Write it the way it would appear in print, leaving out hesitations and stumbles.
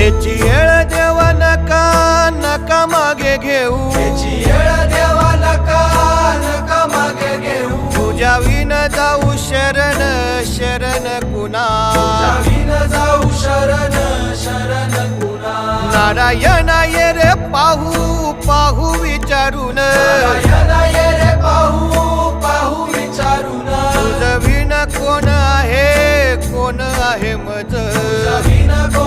याची येळ देवा नका नका मागे घेऊ, याची येळ देवा नका नका मागे घेऊ, तुझ्या विन जाऊ शरण शरण कुणा, विन जाऊ शरण शरण कुणा. नारायण ये रे पाहू पाहू विचारून, नारायण ये रे पाहू पाहू विचारून, तुझ विन कोण आहे मज, तुझ विन कोण